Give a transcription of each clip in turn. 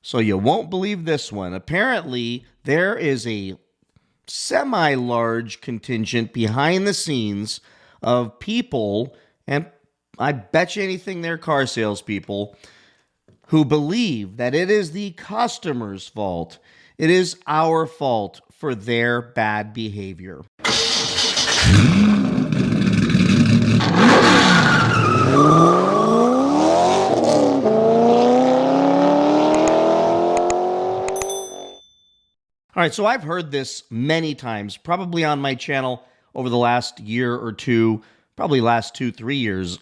So you won't believe this one. Apparently, there is a semi-large contingent behind the scenes of people, and I bet you anything they're car salespeople, who believe that it is the customer's fault. It is our fault for their bad behavior. All right, so I've heard this many times, probably on my channel over the last year or two, probably last 2, 3 years,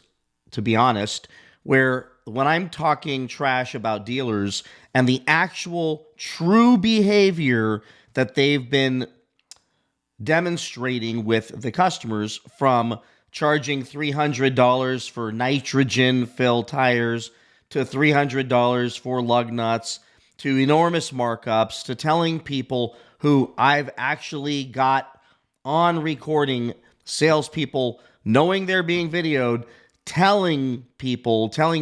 to be honest, where when I'm talking trash about dealers and the actual true behavior that they've been demonstrating with the customers, from charging $300 for nitrogen fill tires to $300 for lug nuts to enormous markups to telling people who I've actually got on recording, salespeople knowing they're being videoed, telling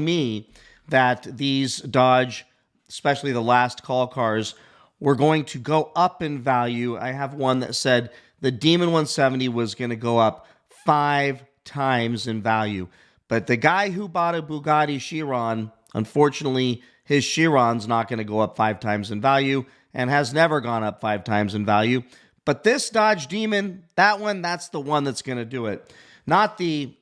me that these Dodge, especially the last call cars, were going to go up in value. I have one that said the Demon 170 was going to go up 5 times in value. But the guy who bought a Bugatti Chiron, unfortunately, his Chiron's not going to go up 5 times in value and has never gone up 5 times in value. But this Dodge Demon, that's the one that's going to do it. Not the,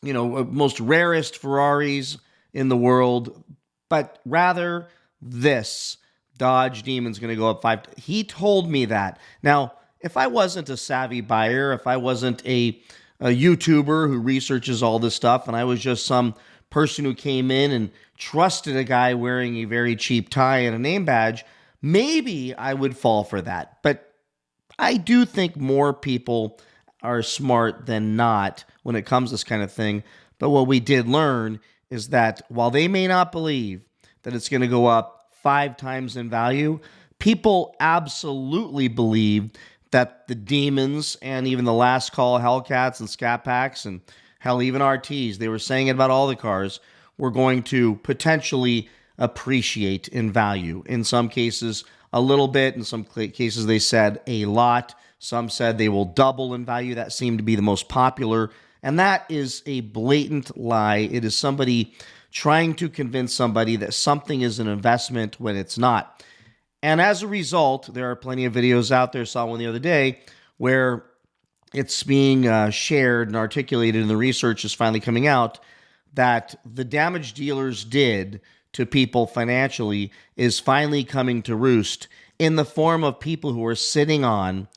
most rarest Ferraris in the world, but rather this Dodge Demon's going to go up 5. He told me that. Now, if I wasn't a savvy buyer, if I wasn't a YouTuber who researches all this stuff, and I was just some person who came in and trusted a guy wearing a very cheap tie and a name badge, maybe I would fall for that. But I do think more people are smart than not when it comes to this kind of thing. But what we did learn is that while they may not believe that it's going to go up 5 times in value, people absolutely believe that the Demons and even the last call Hellcats and Scat Packs and hell, even RTs, they were saying it about all the cars, were going to potentially appreciate in value. In some cases, a little bit. In some cases, they said a lot. Some said they will double in value. That seemed to be the most popular. And that is a blatant lie. It is somebody trying to convince somebody that something is an investment when it's not. And as a result, there are plenty of videos out there. Saw one the other day where it's being shared and articulated, and the research is finally coming out that the damage dealers did to people financially is finally coming to roost in the form of people who are sitting on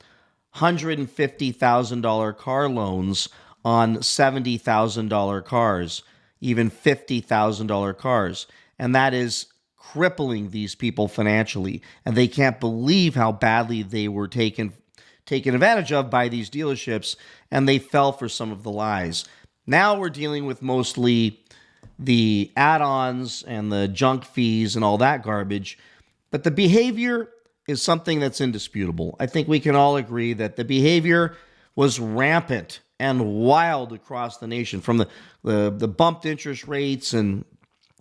$150,000 car loans on $70,000 cars, even $50,000 cars. And that is crippling these people financially. And they can't believe how badly they were taken advantage of by these dealerships, and they fell for some of the lies. Now we're dealing with mostly the add-ons and the junk fees and all that garbage. But the behavior is something that's indisputable. I think we can all agree that the behavior was rampant and wild across the nation, from the bumped interest rates and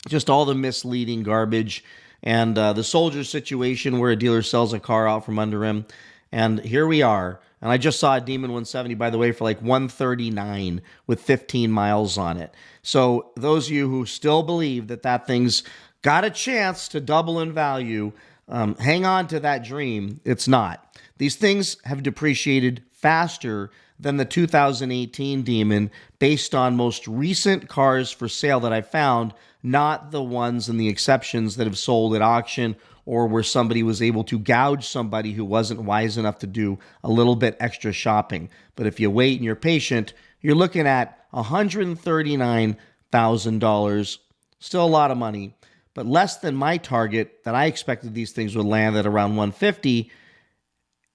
just all the misleading garbage, and the soldier situation where a dealer sells a car out from under him. And here we are. And I just saw a Demon 170, by the way, for like $139 with 15 miles on it. So those of you who still believe that that thing's got a chance to double in value, hang on to that dream. It's not. These things have depreciated faster than the 2018 Demon based on most recent cars for sale that I found, not the ones and the exceptions that have sold at auction or where somebody was able to gouge somebody who wasn't wise enough to do a little bit extra shopping. But if you wait and you're patient, you're looking at $139,000, still a lot of money, but less than my target that I expected these things would land at around $150.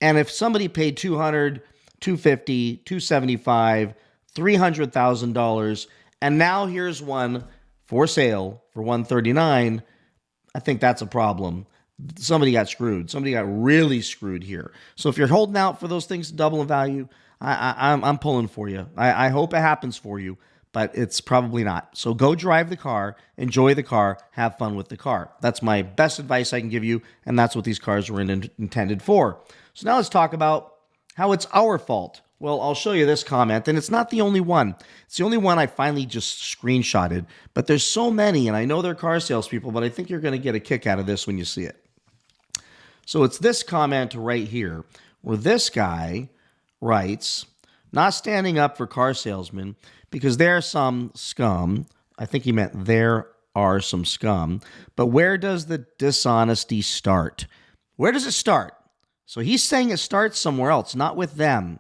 And if somebody paid $200, $250, $275, $300,000, and now here's one for sale for $139, I think that's a problem. Somebody got screwed. Somebody got really screwed here. So if you're holding out for those things to double in value, I'm pulling for you. I hope it happens for you. but it's probably not. So go drive the car, enjoy the car, have fun with the car. That's my best advice I can give you, and that's what these cars were intended for. So now let's talk about how it's our fault. Well, I'll show you this comment, and it's not the only one. It's the only one I finally just screenshotted, but there's so many, and I know they're car salespeople, but I think you're going to get a kick out of this when you see it. So it's this comment right here, where this guy writes, not standing up for car salesmen because there are some scum. I think he meant there are some scum. But where does the dishonesty start? Where does it start? So he's saying it starts somewhere else, not with them,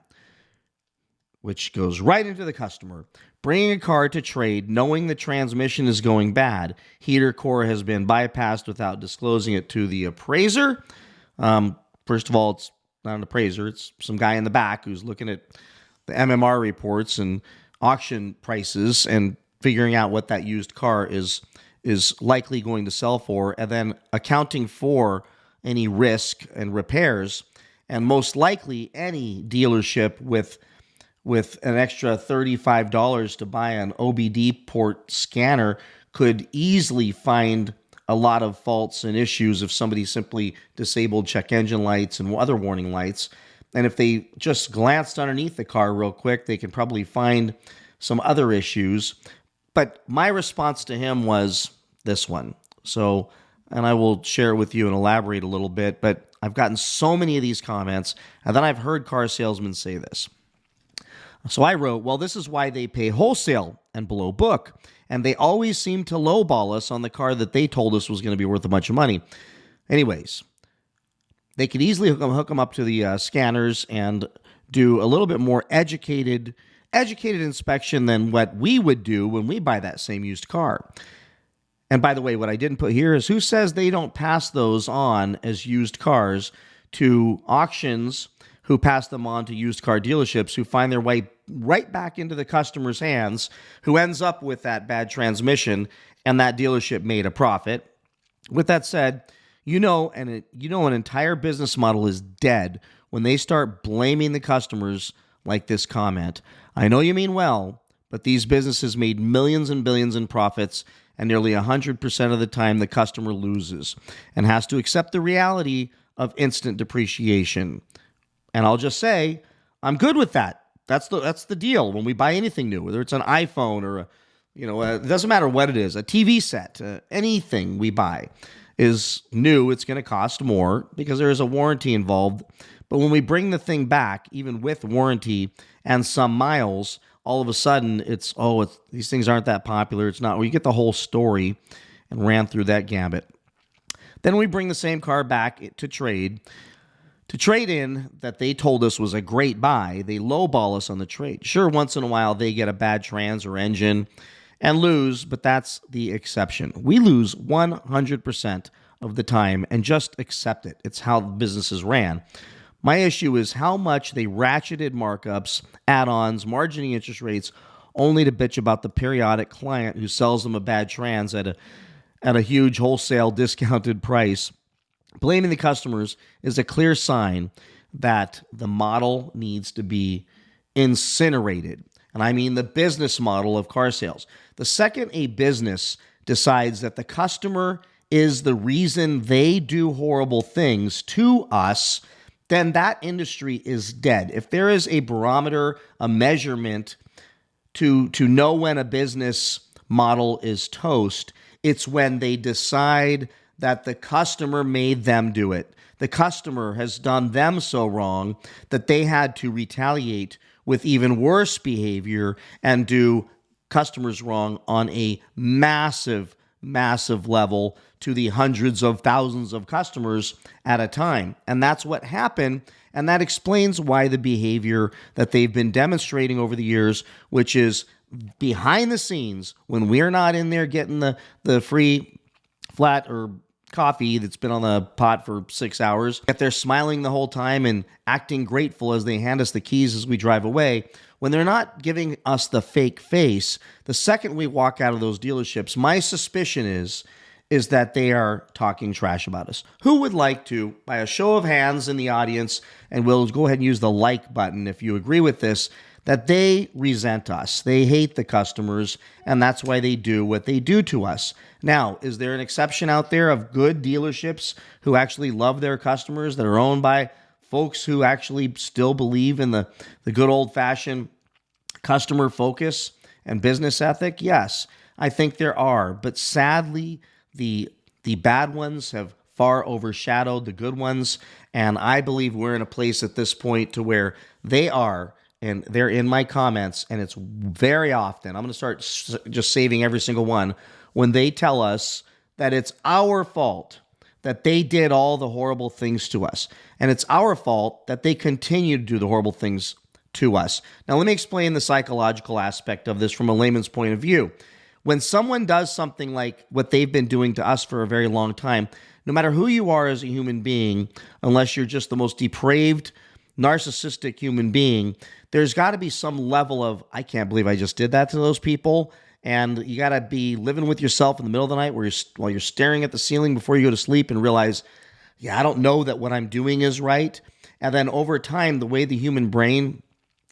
which goes right into the customer. Bringing a car to trade, knowing the transmission is going bad, heater core has been bypassed without disclosing it to the appraiser. First of all, it's not an appraiser. It's some guy in the back who's looking at the MMR reports and auction prices and figuring out what that used car is likely going to sell for, and then accounting for any risk and repairs. And most likely any dealership with an extra $35 to buy an OBD port scanner could easily find a lot of faults and issues if somebody simply disabled check engine lights and other warning lights. And if they just glanced underneath the car real quick, they could probably find some other issues. But my response to him was this one. So, and I will share it with you and elaborate a little bit, but I've gotten so many of these comments, and then I've heard car salesmen say this. So I wrote, well, this is why they pay wholesale and below book. And they always seem to lowball us on the car that they told us was going to be worth a bunch of money. Anyways, they could easily hook them up to the scanners and do a little bit more educated inspection than what we would do when we buy that same used car. And by the way, what I didn't put here is who says they don't pass those on as used cars to auctions, who pass them on to used car dealerships, who find their way right back into the customer's hands, who ends up with that bad transmission, and that dealership made a profit. With that said, an entire business model is dead when they start blaming the customers like this comment. I know you mean well, but these businesses made millions and billions in profits, and nearly 100% of the time the customer loses and has to accept the reality of instant depreciation. And I'll just say, I'm good with that. That's the deal when we buy anything new, whether it's an iPhone or it doesn't matter what it is, a TV set, anything we buy is new. It's going to cost more because there is a warranty involved. But when we bring the thing back, even with warranty and some miles, all of a sudden these things aren't that popular. It's not. Well, you get the whole story and ran through that gambit. Then we bring the same car back to trade. To trade in that they told us was a great buy, they lowball us on the trade. Sure, once in a while they get a bad trans or engine and lose, but that's the exception. We lose 100% of the time and just accept it. It's how businesses ran. My issue is how much they ratcheted markups, add-ons, margining interest rates, only to bitch about the periodic client who sells them a bad trans at a huge wholesale discounted price. Blaming the customers is a clear sign that the model needs to be incinerated. And I mean the business model of car sales. The second a business decides that the customer is the reason they do horrible things to us, then that industry is dead. If there is a barometer, a measurement to know when a business model is toast, it's when they decide that the customer made them do it. The customer has done them so wrong that they had to retaliate with even worse behavior and do customers wrong on a massive, massive level to the hundreds of thousands of customers at a time. And that's what happened. And that explains why the behavior that they've been demonstrating over the years, which is behind the scenes, when we're not in there getting the free flat or coffee that's been on the pot for 6 hours, yet they're smiling the whole time and acting grateful as they hand us the keys as we drive away. When they're not giving us the fake face, the second we walk out of those dealerships, my suspicion is that they are talking trash about us. Who would like to, by a show of hands in the audience, and we'll go ahead and use the like button if you agree with this, that they resent us. They hate the customers, and that's why they do what they do to us. Now, is there an exception out there of good dealerships who actually love their customers, that are owned by folks who actually still believe in the good old-fashioned customer focus and business ethic? Yes, I think there are. But sadly, the bad ones have far overshadowed the good ones. And I believe we're in a place at this point to where they are, and they're in my comments, and it's very often, I'm going to start just saving every single one, when they tell us that it's our fault that they did all the horrible things to us. And it's our fault that they continue to do the horrible things to us. Now, let me explain the psychological aspect of this from a layman's point of view. When someone does something like what they've been doing to us for a very long time, no matter who you are as a human being, unless you're just the most depraved, narcissistic human being, there's got to be some level of, I can't believe I just did that to those people. And you got to be living with yourself in the middle of the night while you're staring at the ceiling before you go to sleep and realize, yeah, I don't know that what I'm doing is right. And then over time, the way the human brain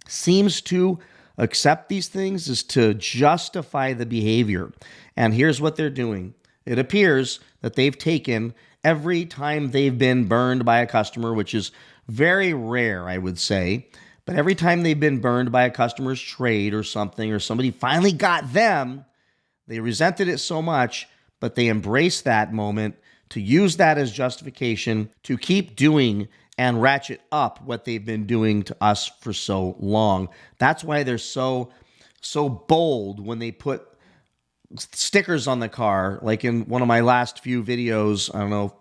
seems to accept these things is to justify the behavior. And here's what they're doing. It appears that they've taken every time they've been burned by a customer, which is very rare, I would say, but every time they've been burned by a customer's trade or something, or somebody finally got them, they resented it so much, but they embraced that moment to use that as justification to keep doing and ratchet up what they've been doing to us for so long. That's why they're so bold when they put stickers on the car, like in one of my last few videos, I don't know,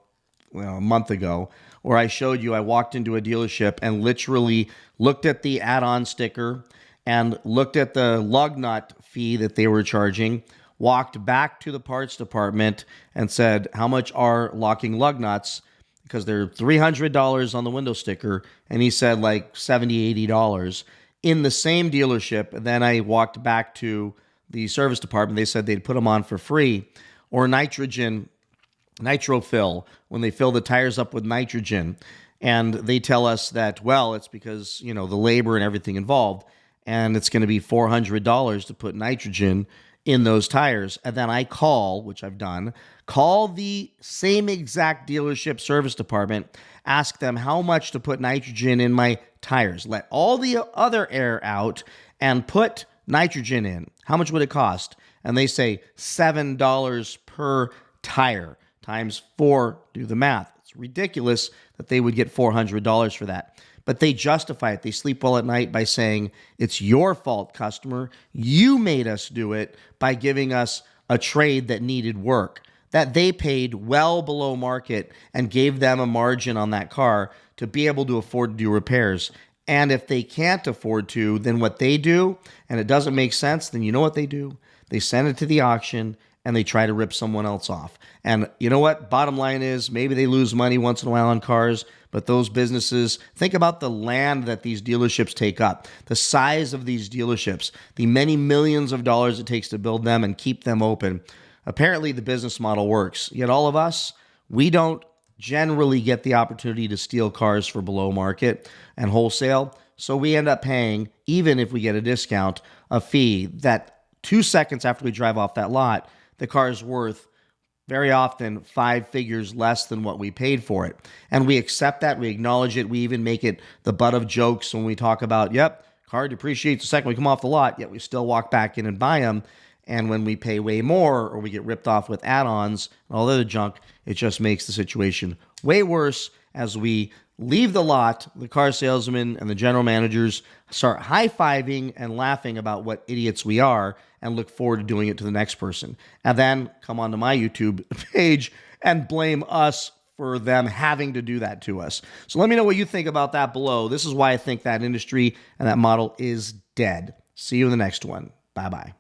a month ago, where I showed you I walked into a dealership and literally looked at the add-on sticker and looked at the lug nut fee that they were charging, walked back to the parts department and said, how much are locking lug nuts? Because they're $300 on the window sticker. And he said like $70, $80 in the same dealership. And then I walked back to the service department. They said they'd put them on for free. Or nitro fill, when they fill the tires up with nitrogen. And they tell us that, well, it's because, the labor and everything involved. And it's going to be $400 to put nitrogen in those tires. And then I call, which I've done, call the same exact dealership service department, ask them how much to put nitrogen in my tires, let all the other air out and put nitrogen in. How much would it cost? And they say $7 per tire times 4, do the math. It's ridiculous that they would get $400 for that. But they justify it. They sleep well at night by saying, it's your fault, customer. You made us do it by giving us a trade that needed work, that they paid well below market and gave them a margin on that car to be able to afford to do repairs. And if they can't afford to, then what they do, and it doesn't make sense, then you know what they do? They send it to the auction and they try to rip someone else off. And you know what? Bottom line is, maybe they lose money once in a while on cars, but those businesses, think about the land that these dealerships take up, the size of these dealerships, the many millions of dollars it takes to build them and keep them open. Apparently, the business model works. Yet all of us, we don't generally get the opportunity to steal cars for below market and wholesale. So we end up paying, even if we get a discount, a fee that 2 seconds after we drive off that lot, the car is worth very often 5 figures less than what we paid for it. And we accept that. We acknowledge it. We even make it the butt of jokes when we talk about, yep, car depreciates the second we come off the lot, yet we still walk back in and buy them. And when we pay way more or we get ripped off with add-ons and all the other junk, it just makes the situation way worse as we leave the lot. The car salesman and the general managers start high-fiving and laughing about what idiots we are and look forward to doing it to the next person. And then come onto my YouTube page and blame us for them having to do that to us. So let me know what you think about that below. This is why I think that industry and that model is dead. See you in the next one. Bye-bye.